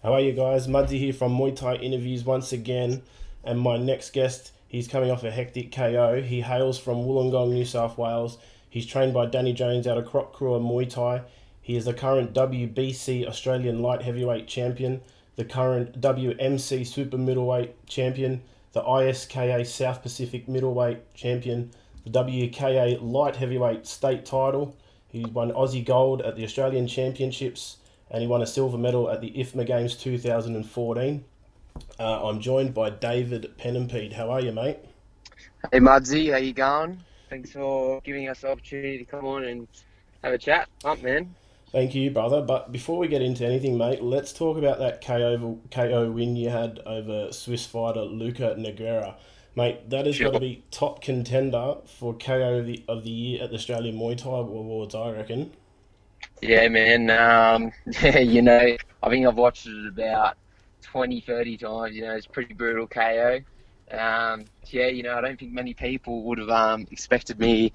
How are you guys? Muddy here from Muay Thai interviews once again, and my next guest, he's coming off a hectic KO. He hails from Woolongong, New South Wales. He's trained by Danny Jones out of Croc Muay Thai. He is the current WBC Australian light heavyweight champion, the current WMC Super Middleweight champion, the ISKA South Pacific Middleweight champion, the WKA light heavyweight state title. He won Aussie gold at the Australian Championships, and he won a silver medal at the IFMA Games 2014. I'm joined by David Pennimpede. How are you, mate? Hey Mudsy, how you going? Thanks for giving us the opportunity to come on and have a chat. Up, man. Thank you, brother. But before we get into anything, mate, let's talk about that KO win you had over Swiss fighter Luca Negreira. Mate, that has got to Sure. be top contender for KO of the year at the Australian Muay Thai Awards, I reckon. Yeah, man. Yeah, I think I've watched it about 20, 30 times. It's pretty brutal KO. Yeah, I don't think many people would have expected me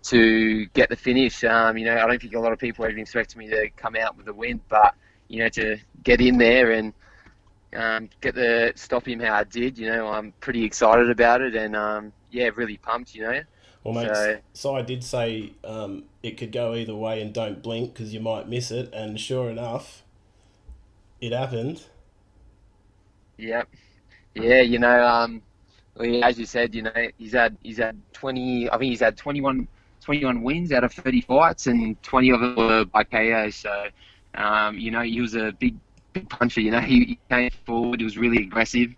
to get the finish. I don't think a lot of people had expected me to come out with a win, but to get in there and get the stop him how I did. I'm pretty excited about it, and yeah, really pumped. Well, mate, So Si did say it could go either way and don't blink because you might miss it. And sure enough, it happened. yeah, yeah, well, yeah, as you said, he's had 20. I think he's had 21 wins out of 30 fights, and 20 of them were by KO. So, he was a big puncher. He came forward. He was really aggressive.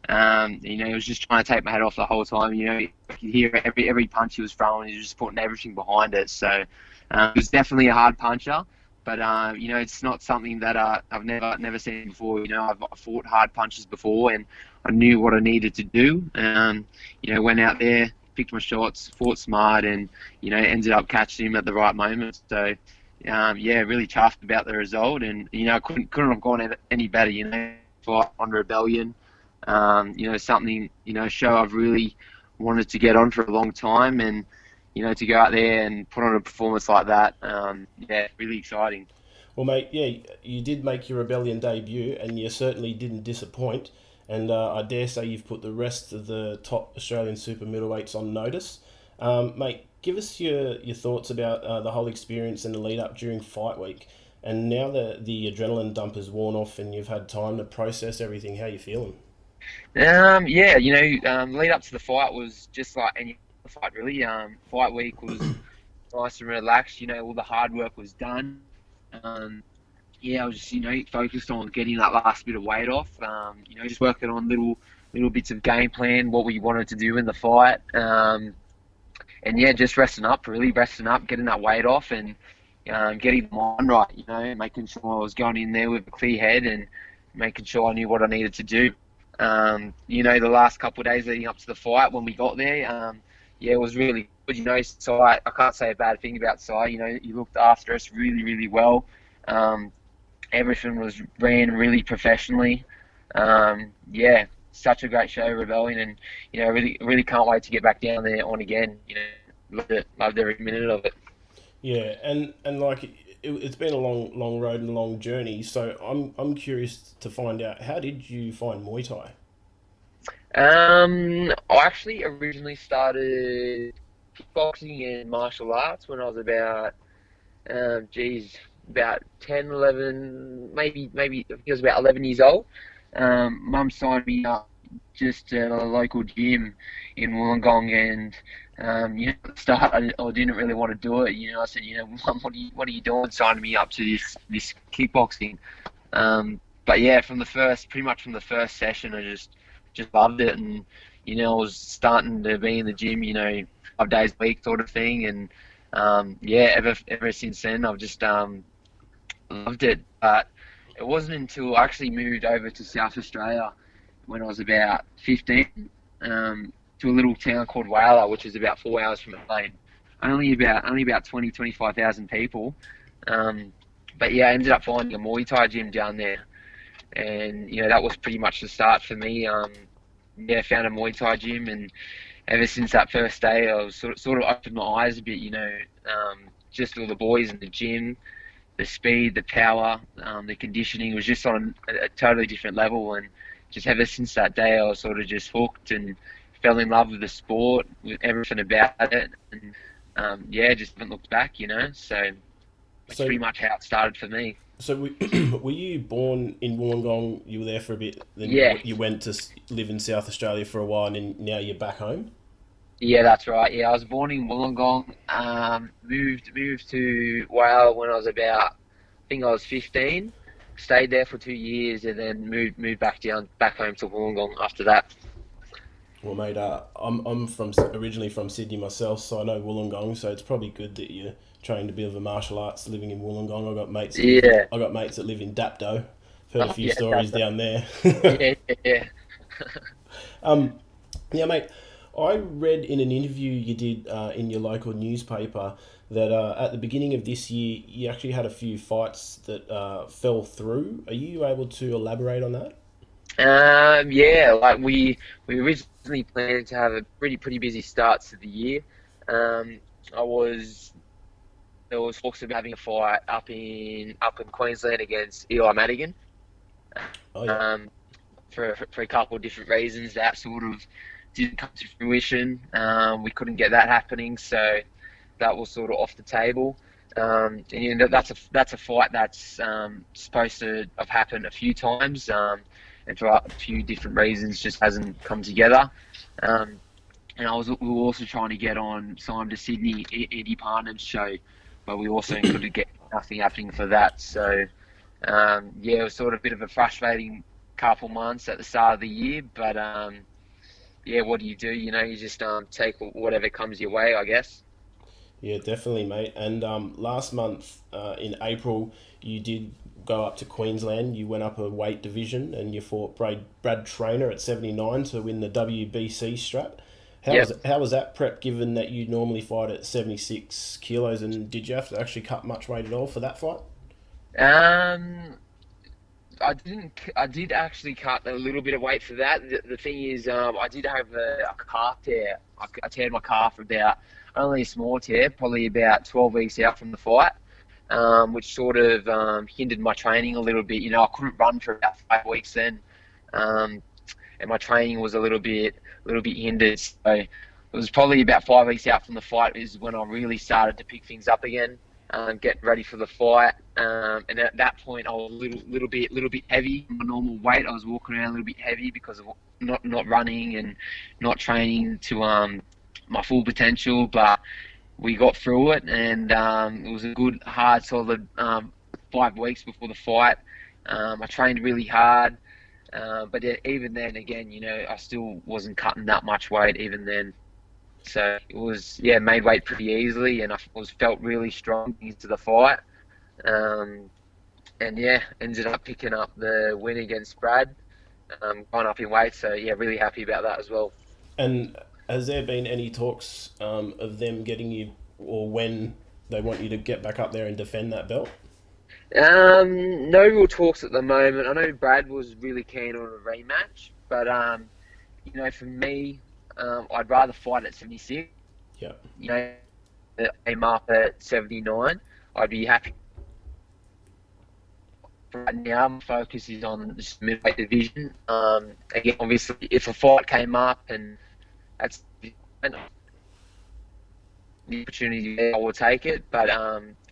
He was just trying to take my head off the whole time. You could hear every punch he was throwing. He was just putting everything behind it. So, he was definitely a hard puncher. But it's not something that I've never seen before. I've fought hard punches before, and I knew what I needed to do. Went out there, picked my shots, fought smart, and ended up catching him at the right moment. So, yeah, really chuffed about the result, and couldn't have gone any better. Fight on Rebellion. Something show I've really wanted to get on for a long time, and to go out there and put on a performance like that, yeah, really exciting. Well, mate, yeah, you did make your Rebellion debut, and you certainly didn't disappoint. And I dare say you've put the rest of the top Australian super middleweights on notice. Mate, give us your thoughts about the whole experience and the lead up during fight week. And now that the adrenaline dump has worn off and you've had time to process everything, how you feeling? Yeah, lead up to the fight was just like any other fight really. Fight week was nice and relaxed. All the hard work was done. Um, yeah, I was just focused on getting that last bit of weight off. Just working on little bits of game plan, what we wanted to do in the fight. And yeah, just resting up, getting that weight off, and getting the mind right. Making sure I was going in there with a clear head and making sure I knew what I needed to do. The last couple of days leading up to the fight when we got there, yeah, it was really good. So I can't say a bad thing about Si. He looked after us really, really well. Um, Everything was ran really professionally. Yeah, such a great show, Rebellion, and really, really can't wait to get back down there on again. Loved every minute of it. Yeah, and like it's been a long road and a long journey. So I'm curious to find out, how did you find Muay Thai? I actually originally started kickboxing and martial arts when I was about, geez, about 10, 11, maybe I think I was about 11 years old. Mum signed me up just at a local gym in Wollongong, and at the start I didn't really want to do it. I said, Mum, what are you doing, signing me up to this kickboxing? But yeah, pretty much from the first session, I just loved it, and I was starting to be in the gym, 5 days a week sort of thing, and yeah, ever since then I've just loved it. But it wasn't until I actually moved over to South Australia when I was about 15, to a little town called Whala, which is about 4 hours from Adelaide. Only about 25,000 people. But yeah, I ended up finding a Muay Thai gym down there, and that was pretty much the start for me. Yeah, found a Muay Thai gym, and ever since that first day, I was sort of opened my eyes a bit. Just all the boys in the gym, the speed, the power, the conditioning was just on a totally different level. And just ever since that day, I was sort of just hooked and fell in love with the sport, with everything about it. And yeah, just haven't looked back, So that's So pretty much how it started for me. So were you born in Wollongong? You were there for a bit, then Yeah, you went to live in South Australia for a while, and now you're back home. yeah, that's right. Yeah, I was born in Wollongong. Moved to Wales when I was about, I think I was 15. Stayed there for 2 years and then moved back home to Wollongong after that. Well, mate, I'm from originally from Sydney myself, so I know Wollongong. So it's probably good that you're trained a bit of a martial arts living in Wollongong. Yeah. I got mates that live in Dapto. Heard a Oh, few yeah, stories down there. yeah, yeah, yeah. um, yeah, mate. I read in an interview you did in your local newspaper that at the beginning of this year you actually had a few fights that fell through. Are you able to elaborate on that? Yeah, like we originally planned to have a pretty busy start to the year. Um, I was there was talks about having a fight up in Queensland against Eli Madigan. Oh yeah. Um, for a couple of different reasons that sort of didn't come to fruition. We couldn't get that happening, so that was sort of off the table. And that's a fight that's supposed to have happened a few times, and for a few different reasons just hasn't come together. Um, and we were also trying to get on Simon to Sydney Eddie Parnham's show, but we also couldn't get nothing happening for that. So yeah, it was sort of a bit of a frustrating couple months at the start of the year, but yeah, what do? You just take whatever comes your way, I guess. Yeah, definitely, mate. And last month in April, you did go up to Queensland. You went up a weight division and you fought Brad Trainer at 79 to win the WBC strap. Yep. How was that prep, given that you normally fight at 76 kilos? And did you have to actually cut much weight at all for that fight? Um, I didn't. I did actually cut a little bit of weight for that. The thing is, I did have a calf tear. I teared my calf about only a small tear, probably about 12 weeks out from the fight, which sort of hindered my training a little bit. I couldn't run for about 5 weeks then, um, and my training was a little bit hindered. So it was probably about 5 weeks out from the fight is when I really started to pick things up again, get ready for the fight. And at that point, I was a little bit heavy. My normal weight, I was walking around a little bit heavy because of not running and not training to my full potential. But we got through it, and it was a good, hard, solid 5 weeks before the fight. I trained really hard, but even then, again, I still wasn't cutting that much weight even then. So it was, yeah, made weight pretty easily, and I felt really strong into the fight. Um, and yeah, ended up picking up the win against Brad, going up in weight. So yeah, really happy about that as well. And has there been any talks of them getting you, or when they want you to get back up there and defend that belt? No real talks at the moment. I know Brad was really keen on a rematch, but for me, I'd rather fight at 76. Yeah. You know, aim up at 79. I'd be happy. Right now, my focus is on the middleweight division. Again, obviously, if a fight came up and that's the opportunity there, I will take it. But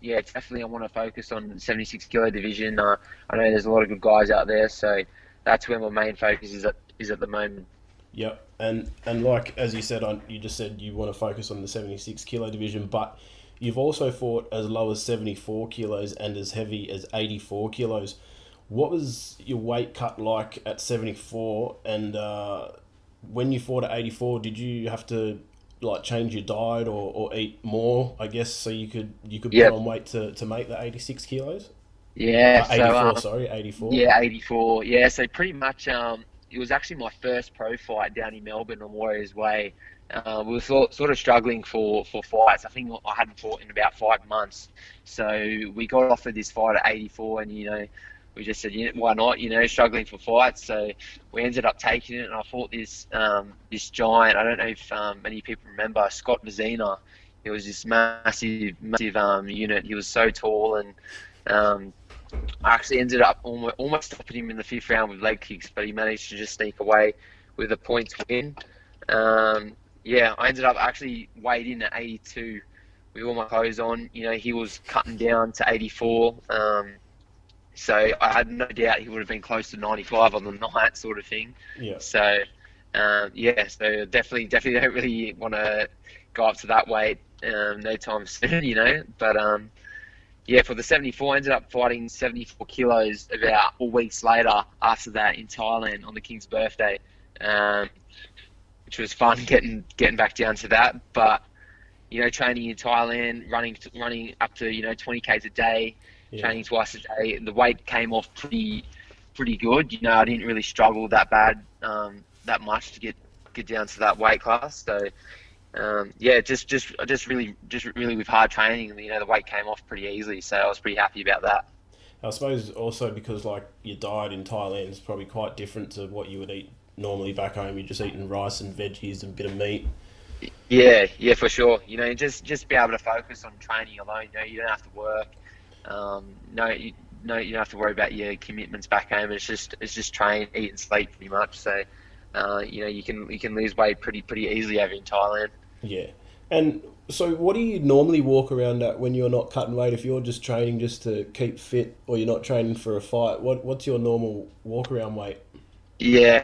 yeah, definitely, I want to focus on the 76 kilo division. I know there's a lot of good guys out there, so that's where my main focus is at the moment. Yep, and like as you said, you just said you want to focus on the 76 kilo division, but you've also fought as low as 74 kilos and as heavy as 84 kilos. What was your weight cut like at 74? And when you fought at 84, did you have to like change your diet or eat more? I guess so you could put Yep. on weight to make the 86 kilos. Yeah. So 84, sorry, 84. yeah, 84. Yeah. So pretty much it was actually my first pro fight down in Melbourne on Warriors Way. We were sort of struggling for fights. I think I hadn't fought in about 5 months. So we got offered this fight at 84, and we just said, why not? Struggling for fights. So we ended up taking it, and I fought this giant. I don't know if many people remember Scott Vizina. He was this massive unit. He was so tall, and um, I actually ended up almost stopping him in the fifth round with leg kicks, but he managed to just sneak away with a points win. Yeah, I ended up actually weighed in at 82 with all my clothes on. You know, he was cutting down to 84. So I had no doubt he would have been close to 95 on the night, sort of thing. Yeah. So yeah, so definitely don't really want to go up to that weight no time soon, you know. But yeah, for the 74, I ended up fighting 74 kilos about 4 weeks later after that in Thailand on the King's birthday, which was fun getting back down to that. But you know, training in Thailand, running up to 20 k's a day, training twice a day. The weight came off pretty good. You know, I didn't really struggle that bad that much to get down to that weight class. So yeah, just really with hard training, you know, the weight came off pretty easily. So I was pretty happy about that. I suppose also because like your diet in Thailand is probably quite different to what you would eat normally back home. You're just eating rice and veggies and a bit of meat. Yeah, for sure. You know, just be able to focus on training alone. You know, you don't have to work. You don't have to worry about your commitments back home. It's just train, eat, and sleep pretty much. So, you know, you can lose weight pretty easily over in Thailand. Yeah. And so what do you normally walk around at when you're not cutting weight? If you're just training just to keep fit or you're not training for a fight, what's your normal walk around weight? Yeah,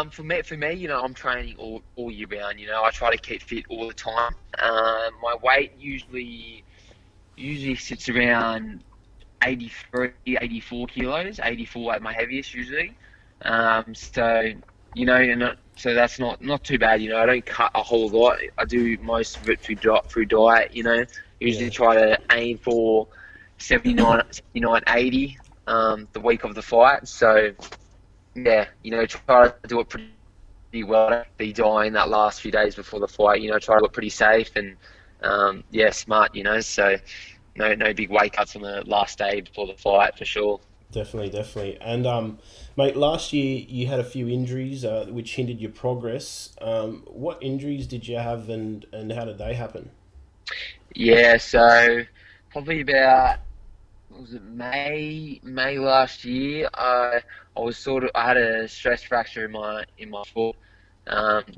for me, you know, I'm training all year round. You know, I try to keep fit all the time. My weight usually sits around 83, 84 kilos, 84 at my heaviest usually. So, you know, so that's not too bad. You know, I don't cut a whole lot. I do most of it through diet. You know, usually Yeah. try to aim for 79, 80 the week of the fight. So yeah, you know, try to do it pretty well. Don't be dying that last few days before the fight. You know, try to do it pretty safe and yeah, smart. You know, so no big weight cuts on the last day before the fight for sure. Definitely. And mate, last year you had a few injuries which hindered your progress. What injuries did you have and how did they happen? Yeah, so probably about what was it May last year. I had a stress fracture in my foot.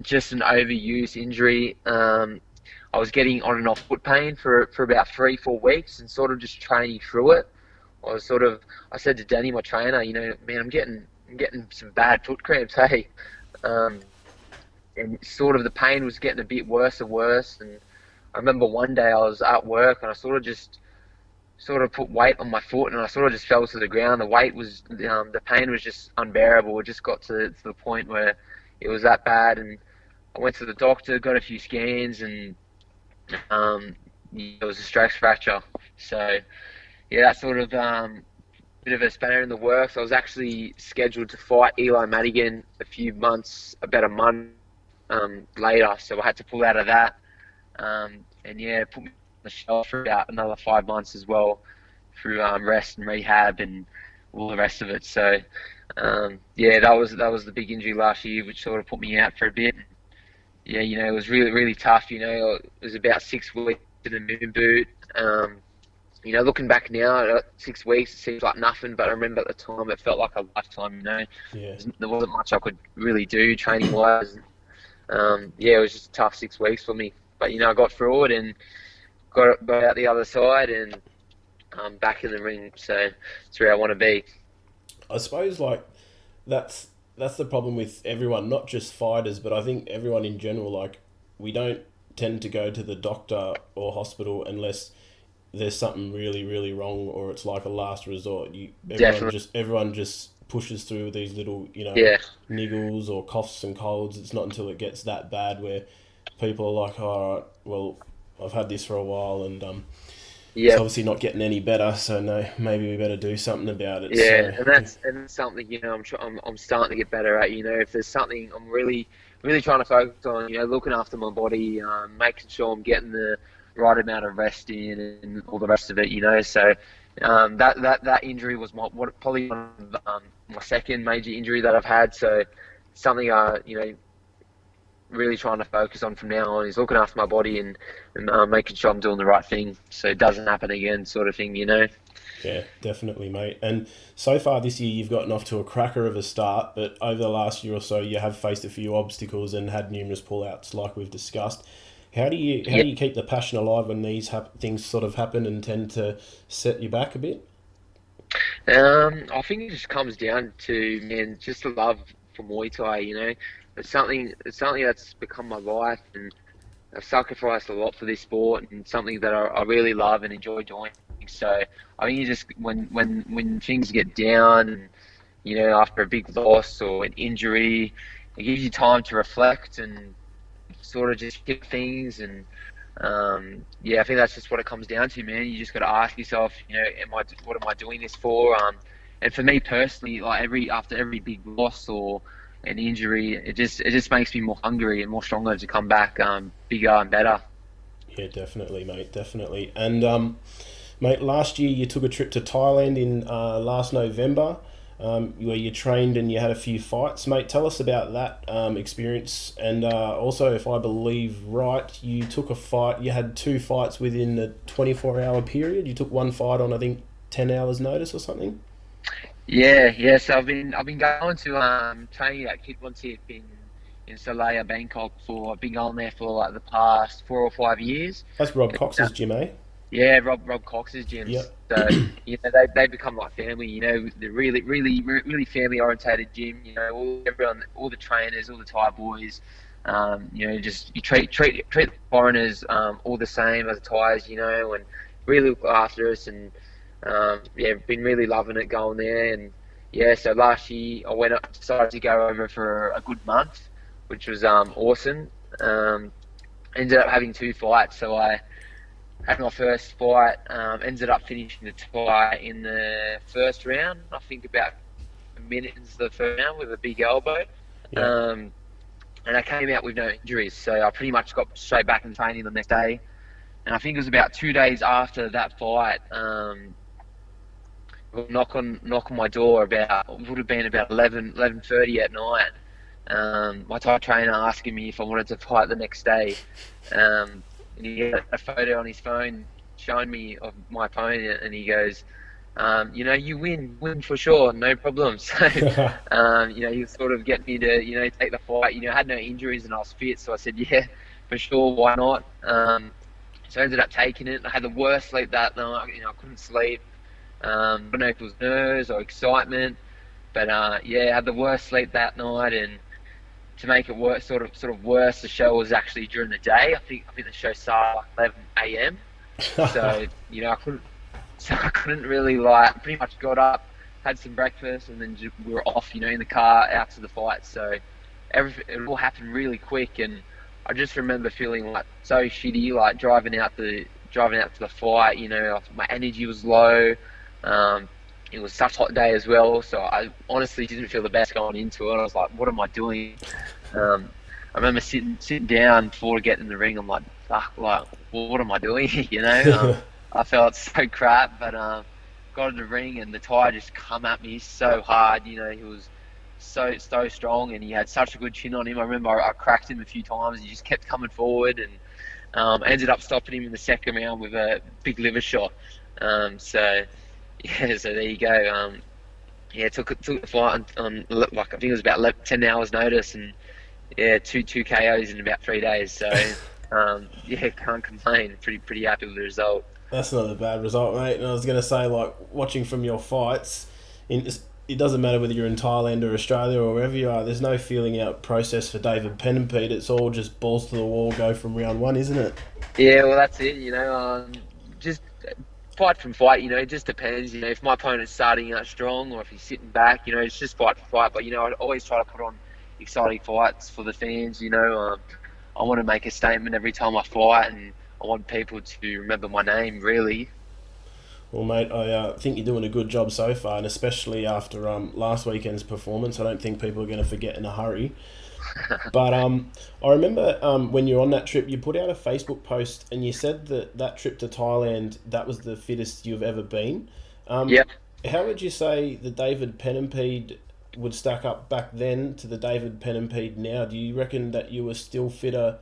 Just an overuse injury. I was getting on and off foot pain for about 3 4 weeks and sort of just training through it. I said to Danny, my trainer, you know, man, I'm getting some bad foot cramps, hey. Um, and sort of the pain was getting a bit worse and worse. And I remember one day I was at work and I sort of put weight on my foot and I sort of just fell to the ground. The pain was just unbearable. It just got to the point where it was that bad. And I went to the doctor, got a few scans, and it was a stress fracture. So yeah, that's sort of bit of a spanner in the works. I was actually scheduled to fight Eli Madigan about a month later, so I had to pull out of that. And yeah, put me on the shelf for about another 5 months as well through rest and rehab and all the rest of it. So yeah, that was the big injury last year, which sort of put me out for a bit. Yeah, you know, it was really tough. You know, it was about 6 weeks in the moon boot. You know, looking back now, 6 weeks, it seems like nothing, but I remember at the time it felt like a lifetime, you know. Yeah. There wasn't much I could really do training-wise. Yeah, it was just a tough 6 weeks for me. But, you know, I got through it and got out the other side and I'm back in the ring. So it's where I want to be. I suppose like that's the problem with everyone, not just fighters, but I think everyone in general. Like we don't tend to go to the doctor or hospital unless there's something really wrong or it's like a last resort. Definitely. Everyone just pushes through with these little Yeah. niggles or coughs and colds. It's not until it gets that bad where people are like, all right, well, I've had this for a while and it's Yeah. obviously not getting any better, so no, maybe we better do something about it. Yeah, So and that's something, you know, I'm starting to get better at. You know, if there's something I'm really trying to focus on, you know, looking after my body, making sure I'm getting the right amount of rest in and all the rest of it. You know, so that injury was probably one of, my second major injury that I've had. So something you know, really trying to focus on from now on is looking after my body and making sure I'm doing the right thing so it doesn't happen again, sort of thing, you know. Yeah, definitely, mate. And so far this year, you've gotten off to a cracker of a start, but over the last year or so, you have faced a few obstacles and had numerous pullouts, like we've discussed. How Yeah. do you keep the passion alive when these things sort of happen and tend to set you back a bit? I think it just comes down to, man, just a love for Muay Thai, you know. It's something that's become my life, and I've sacrificed a lot for this sport, and something that I really love and enjoy doing. So I think you just when things get down, and you know, after a big loss or an injury, it gives you time to reflect and sort of just kick things. And yeah, I think that's just what it comes down to, man. You just got to ask yourself, you know, what am I doing this for? And for me personally, like after every big loss or an injury, it just makes me more hungry and more stronger to come back bigger and better. Yeah, definitely, mate, definitely. And mate, last year you took a trip to Thailand in last November, where you trained and you had a few fights. Mate, tell us about that experience. And also, if I believe right, you took a fight. You had two fights within a 24-hour period. You took one fight on, I think, 10 hours notice or something. Yeah, yeah. So I've been going to training at Tip in Salaya, Bangkok for I've been going there for like the past 4 or 5 years. That's Rob Uh, Cox's gym, eh? Yeah, Rob Cox's gyms. Yep. So you know they become like family. You know, they're really family orientated gym. You know, everyone, all the trainers, all the Thai boys. You know, just you treat the foreigners all the same as the Thais. You know, and really look after us. And yeah, been really loving it going there. And yeah, so last year I decided to go over for a good month, which was awesome. Um, Ended up having two fights, so I had my first fight. Ended up finishing the tie in the first round. I think about a minute into the first round with a big elbow. Yeah. Um, and I came out with no injuries, so I pretty much got straight back in training the next day. And I think it was about 2 days after that fight. Knock on my door about it would have been about 11:30 at night. My Thai trainer asking me if I wanted to fight the next day. And he had a photo on his phone showing me of my opponent, and he goes, you know, you win for sure, no problem. So, you know, he was sort of getting me to, you know, take the fight. You know, I had no injuries and I was fit, so I said, yeah, for sure, why not? So I ended up taking it. I had the worst sleep that night. You know, I couldn't sleep. I don't know if it was nerves or excitement, but yeah, I had the worst sleep that night. And to make it worse, sort of worse, the show was actually during the day. I think the show started like 11 a.m. So you know, I couldn't really like. Pretty much got up, had some breakfast, and then we were off. You know, in the car out to the fight. So everything it all happened really quick, and I just remember feeling like so shitty, like driving out to the fight. You know, my energy was low. Um, it was such a hot day as well, so I honestly didn't feel the best going into it. I was like, "What am I doing?" Um, I remember sitting down before getting in the ring. I'm like, "Fuck, like, well, what am I doing?" You know, I felt so crap, but got in the ring and the Thai just come at me so hard. You know, he was so strong and he had such a good chin on him. I remember I cracked him a few times. He just kept coming forward and ended up stopping him in the second round with a big liver shot. So yeah, so there you go. Yeah, took the fight on like I think it was about 10 hours notice, and yeah, two KOs in about 3 days. So yeah, can't complain. Pretty happy with the result. That's not a bad result, mate. And I was going to say, like, watching from your fights, it doesn't matter whether you're in Thailand or Australia or wherever you are, there's no feeling out process for David Pennimpede. It's all just balls to the wall, go from round one, isn't it? Yeah, well that's it. You know, just fight from fight. You know, it just depends. You know, if my opponent's starting out strong or if he's sitting back, you know, it's just fight for fight. But you know, I always try to put on exciting fights for the fans. You know, I want to make a statement every time I fight, and I want people to remember my name. Really. Well, mate, I think you're doing a good job so far, and especially after last weekend's performance, I don't think people are going to forget in a hurry. But I remember when you were on that trip, you put out a Facebook post and you said that that trip to Thailand, that was the fittest you've ever been. Um, Yeah. how would you say the David Pennimpede would stack up back then to the David Pennimpede now, do you reckon that you were still fitter,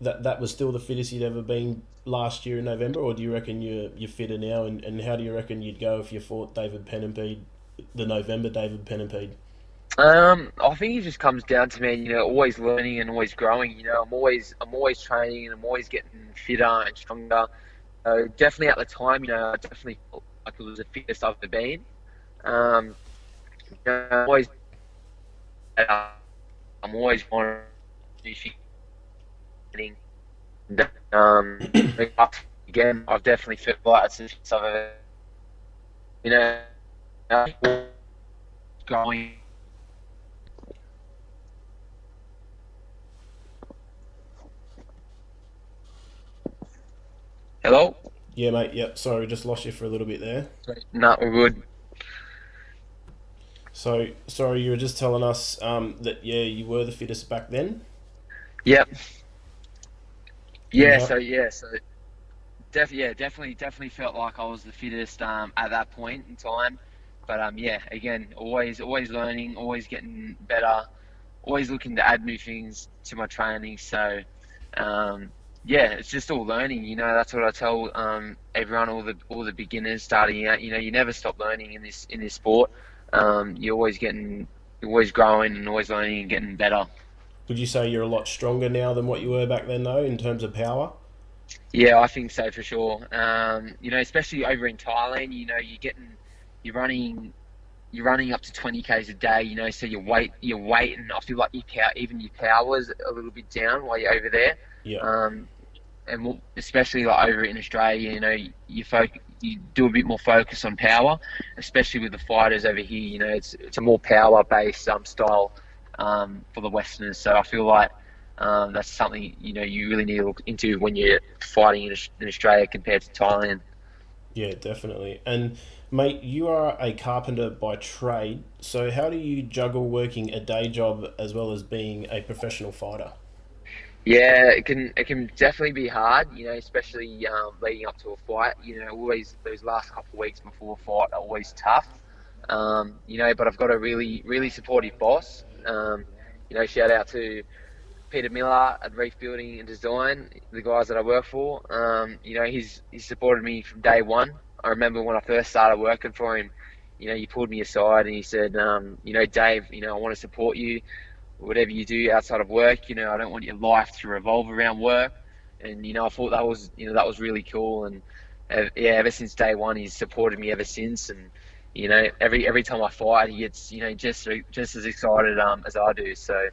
that was still the fittest you'd ever been last year in November, or do you reckon you're fitter now? And how do you reckon you'd go if you fought David Pennimpede, the November David Pennimpede? I think it just comes down to, man, always learning and always growing. I'm always training and I'm always getting fitter and stronger. So definitely at the time, I definitely felt like it was the fittest I've ever been. Um, I'm always better. I'm always wanting to do things. Again, I've definitely felt like it's the fittest I've ever, you know, growing. Hello? Yeah, mate. Yep. Sorry, we just lost you for a little bit there. No, we're good. So sorry, you were just telling us that yeah, you were the fittest back then, Yep. and Yeah. how? Definitely felt like I was the fittest at that point in time. But yeah, again, always learning, always getting better, always looking to add new things to my training. So yeah, it's just all learning. That's what I tell everyone, all the beginners starting out. You never stop learning in this sport. You're always growing and always learning and getting better. Would you say you're a lot stronger now than what you were back then, though, in terms of power? Yeah, I think so for sure. Especially over in Thailand, you're running, you're running up to 20 k's a day. So your weight, and I feel like even your power's a little bit down while you're over there. Yeah. Um, and especially like over in Australia, you do a bit more focus on power, especially with the fighters over here. It's a more power based style for the Westerners. So I feel like that's something you really need to look into when you're fighting in Australia compared to Thailand. Yeah, definitely. And mate, you are a carpenter by trade. So how do you juggle working a day job as well as being a professional fighter? Yeah, it can definitely be hard, especially leading up to a fight. Always those last couple of weeks before a fight are always tough. But I've got a really really supportive boss. Shout out to Peter Miller at Reef Building and Design, the guys that I work for. He's supported me from day one. I remember when I first started working for him. He pulled me aside and he said, Dave, I want to support you. Whatever you do outside of work, I don't want your life to revolve around work. And I thought that was really cool. And yeah, ever since day one, he's supported me ever since. And every time I fight, he gets just as excited as I do. So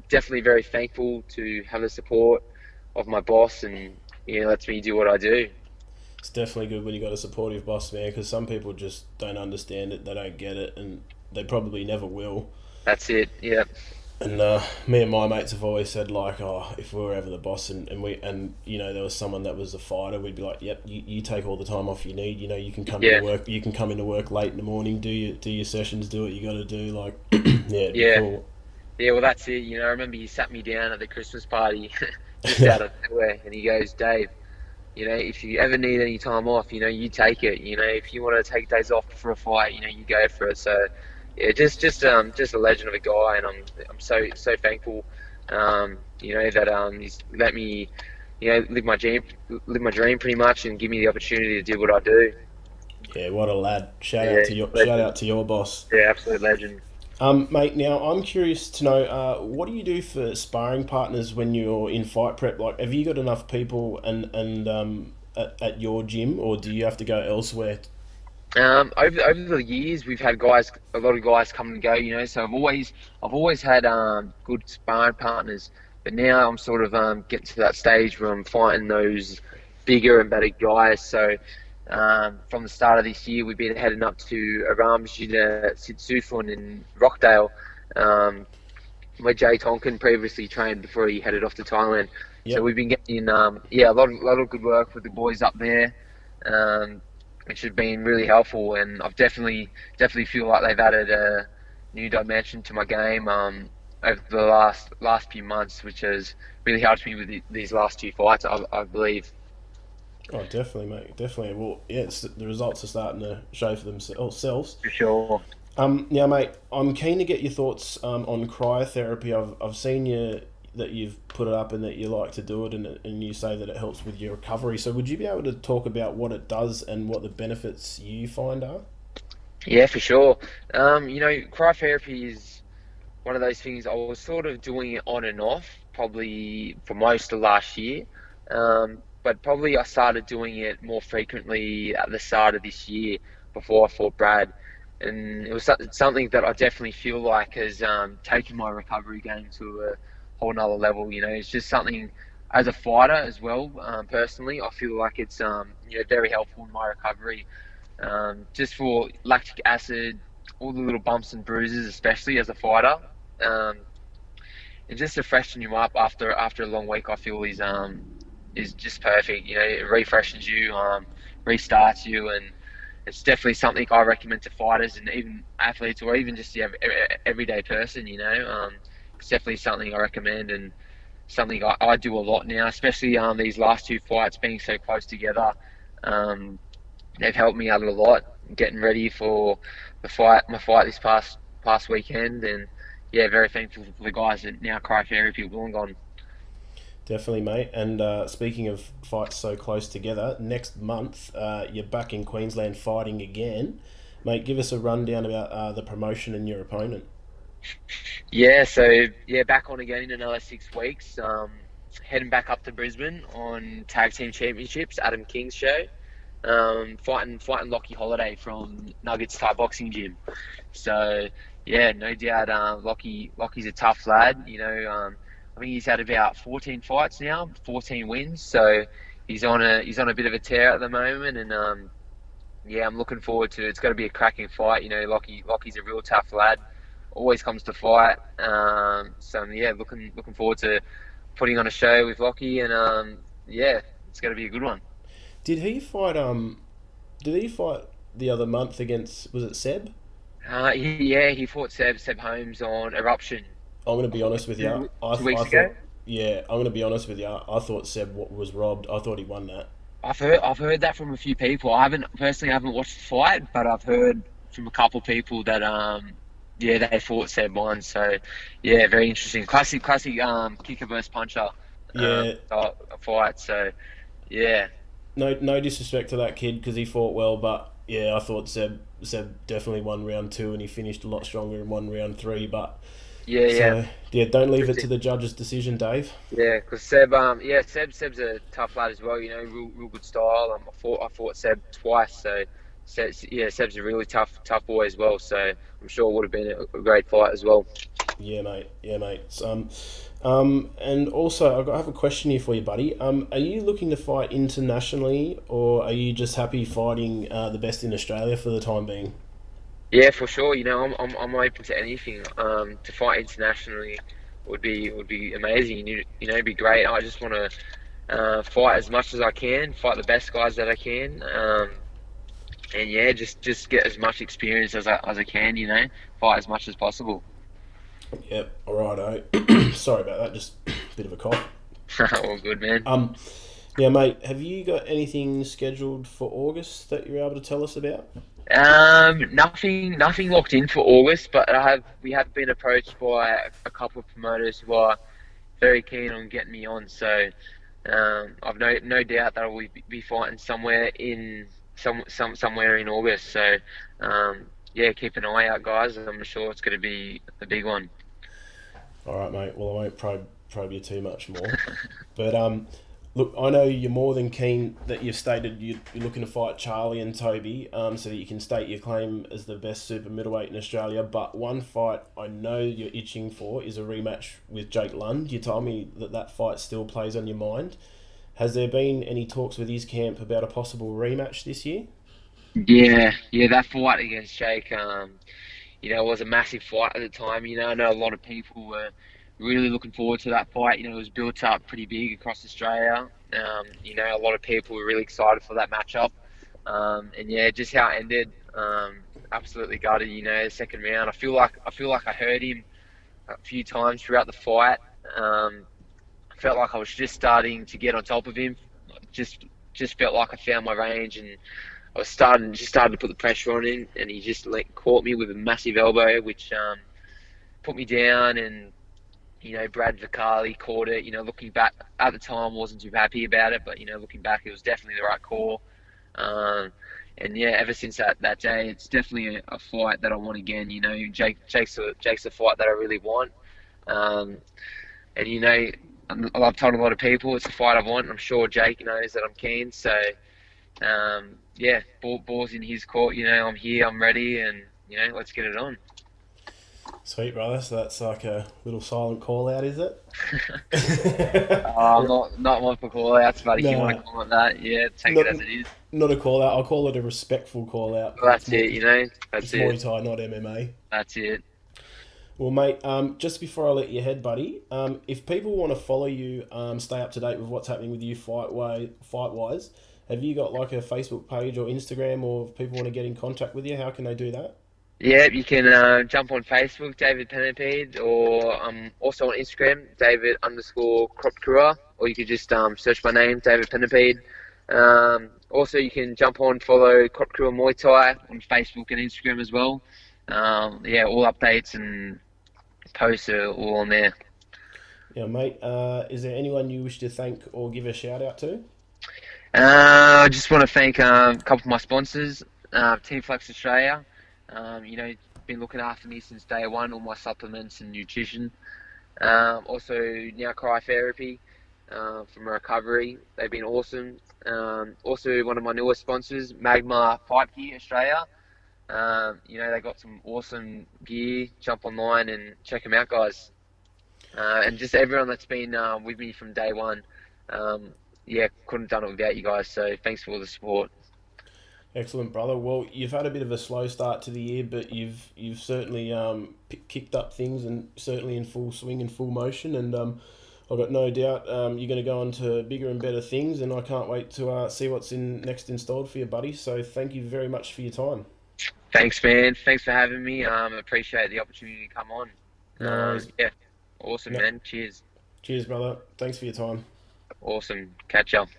definitely very thankful to have the support of my boss, and lets me do what I do. It's definitely good when you got a supportive boss, man, because some people just don't understand it, they don't get it, and they probably never will. That's it. Yeah. And me and my mates have always said like, oh, if we were ever the boss and there was someone that was a fighter, we'd be like, yep, you take all the time off you need. You can come Yeah. into work. You can come into work late in the morning, do your sessions, do what you got to do. Like, yeah, it'd be Yeah. cool. Yeah. Well, that's it. I remember he sat me down at the Christmas party, just out of nowhere, and he goes, Dave, if you ever need any time off, you take it. If you want to take days off for a fight, you go for it. So, yeah, just a legend of a guy, and I'm so thankful, that he's let me, live my dream pretty much, and give me the opportunity to do what I do. Yeah, what a lad! Yeah, Shout legend. out to your boss. Yeah, absolute legend. Mate. Now I'm curious to know, what do you do for sparring partners when you're in fight prep? Like, have you got enough people at your gym, or do you have to go elsewhere? Over the years, we've had a lot of guys come and go. So I've always had good sparring partners, but now I'm sort of getting to that stage where I'm fighting those bigger and better guys. So from the start of this year, we've been heading up to Aramjita Sitsufun in Rockdale, um, where Jay Tonkin previously trained before he headed off to Thailand. So Yep. we've been getting a lot of good work with the boys up there. Um, which has been really helpful, and I've definitely feel like they've added a new dimension to my game over the last few months, which has really helped me with these last two fights, I believe. Oh, definitely, mate. Definitely. Well, yeah, the results are starting to show for themselves. For sure. Yeah, mate, I'm keen to get your thoughts on cryotherapy. I've seen you that you've put it up and that you like to do it, and you say that it helps with your recovery. So, would you be able to talk about what it does and what the benefits you find are? Yeah, for sure. Cryotherapy is one of those things I was sort of doing it on and off, probably for most of last year. But probably I started doing it more frequently at the start of this year before I fought Brad. And it was something that I definitely feel like has taken my recovery game to a whole nother level. It's just something as a fighter as well. Personally, I feel like it's very helpful in my recovery. Just for lactic acid, all the little bumps and bruises, especially as a fighter. Um, and just to freshen you up after a long week, I feel is just perfect. It refreshes you, restarts you, and it's definitely something I recommend to fighters and even athletes, or even just the everyday person. It's definitely something I recommend and something I do a lot now, especially these last two fights being so close together. Um, they've helped me out a lot getting ready for my fight this past weekend, and yeah, very thankful for the guys at now Cryotherapy Wollongong. Definitely, mate. And speaking of fights so close together, next month you're back in Queensland fighting again, mate. Give us a rundown about the promotion and your opponent. Yeah, so yeah, back on again in another 6 weeks. Heading back up to Brisbane on Tag Team Championships, Adam King's show. Fighting Lockie Holiday from Nuggets Thai Boxing Gym. So yeah, no doubt. Lockie's a tough lad. I think he's had about 14 fights now, 14 wins. So he's on a bit of a tear at the moment, and yeah, I'm looking forward to it. It's got to be a cracking fight. Lockie's a real tough lad. Always comes to fight. So yeah, looking forward to putting on a show with Lockie, and yeah, it's going to be a good one. Did he fight? Did he fight the other month against? Was it Seb? Yeah, he fought Seb Holmes on Eruption. I'm gonna I be thought honest with you. two I weeks thought, ago. yeah, I'm gonna be honest with you. I thought Seb was robbed. I thought he won that. I've heard that from a few people. I haven't watched the fight, but I've heard from a couple of people that yeah, they fought Seb won. So yeah, very interesting. Classic kicker versus puncher Yeah, fight. So yeah. no disrespect to that kid because he fought well, but yeah, I thought Seb definitely won round two and he finished a lot stronger in one round three. But Yeah, yeah. so yeah, don't leave it to the judge's decision, Dave. Yeah, because Seb's a tough lad as well. Real good style. I fought Seb twice, so Seb's a really tough boy as well. So I'm sure it would have been a great fight as well. Yeah, mate. Yeah, mate. And also, I have a question here for you, buddy. Are you looking to fight internationally, or are you just happy fighting the best in Australia for the time being? Yeah, for sure. I'm open to anything. To fight internationally would be amazing. It'd be great. I just want to fight as much as I can, fight the best guys that I can. And yeah, just get as much experience as I can. Fight as much as possible. Yep. All right. Sorry about that. Just a bit of a cough. All good, man. Um, yeah, mate. Have you got anything scheduled for August that you're able to tell us about? Nothing locked in for August, but we have been approached by a couple of promoters who are very keen on getting me on. So I've no doubt that I will be fighting somewhere in somewhere in August. So yeah, keep an eye out, guys. I'm sure it's going to be a big one. All right, mate. Well, I won't probe you too much more. But look, I know you're more than keen that you've stated you're looking to fight Charlie and Toby, so that you can state your claim as the best super middleweight in Australia. But one fight I know you're itching for is a rematch with Jake Lund. You told me that fight still plays on your mind. Has there been any talks with his camp about a possible rematch this year? Yeah, that fight against Jake, it was a massive fight at the time. I know a lot of people were really looking forward to that fight. It was built up pretty big across Australia. A lot of people were really excited for that matchup. And yeah, just how it ended, absolutely gutted. The second round. I feel like I heard him a few times throughout the fight. I felt like I was just starting to get on top of him. Just felt like I found my range and I was just started to put the pressure on him, and he just caught me with a massive elbow, which put me down. And Brad Vicali caught it. Looking back at the time, wasn't too happy about it, but looking back, it was definitely the right call. Um, and yeah, ever since that day, it's definitely a fight that I want again. Jake's a fight that I really want. Um, and I've told a lot of people it's a fight I want. I'm sure Jake knows that I'm keen. So yeah, ball's in his court. I'm here, I'm ready, and let's get it on. Sweet, brother. So that's like a little silent call out, is it? I'm not one for call outs, but if you want Nah, to call it that, yeah, take not it as it is. not a call out. I'll call it a respectful call out Well, because that's it, it's that's Muay it, Thai, not MMA. that's it. Well, mate, just before I let you head, buddy, if people want to follow you, stay up to date with what's happening with you fight wise, have you got like a Facebook page or Instagram, or if people want to get in contact with you, how can they do that? Yeah, you can jump on Facebook, David Pennimpede, or also on Instagram, David underscore crop Kura, or you could just search my name, David Pennimpede. Also, you can jump on, follow Crop Kura Muay Thai on Facebook and Instagram as well. Yeah, all updates and posts are all on there. Yeah, mate. Is there anyone you wish to thank or give a shout out to? I just want to thank a couple of my sponsors, Team Flex Australia. Been looking after me since day one, all my supplements and nutrition. Also, Now Cry Therapy for my recovery. They've been awesome. Also, one of my newest sponsors, Magma Fight Gear Australia. They got some awesome gear. Jump online and check them out, guys. And just everyone that's been with me from day one. Yeah, couldn't have done it without you guys. So thanks for all the support. Excellent, brother. Well, you've had a bit of a slow start to the year, but you've certainly kicked up things and certainly in full swing and full motion. And I've got no doubt you're going to go on to bigger and better things. And I can't wait to see what's next installed for you, buddy. So thank you very much for your time. Thanks, man. Thanks for having me. Appreciate the opportunity to come on. No worries. Yeah, awesome, Yep. man. Cheers. Cheers, brother. Thanks for your time. Awesome. Catch up.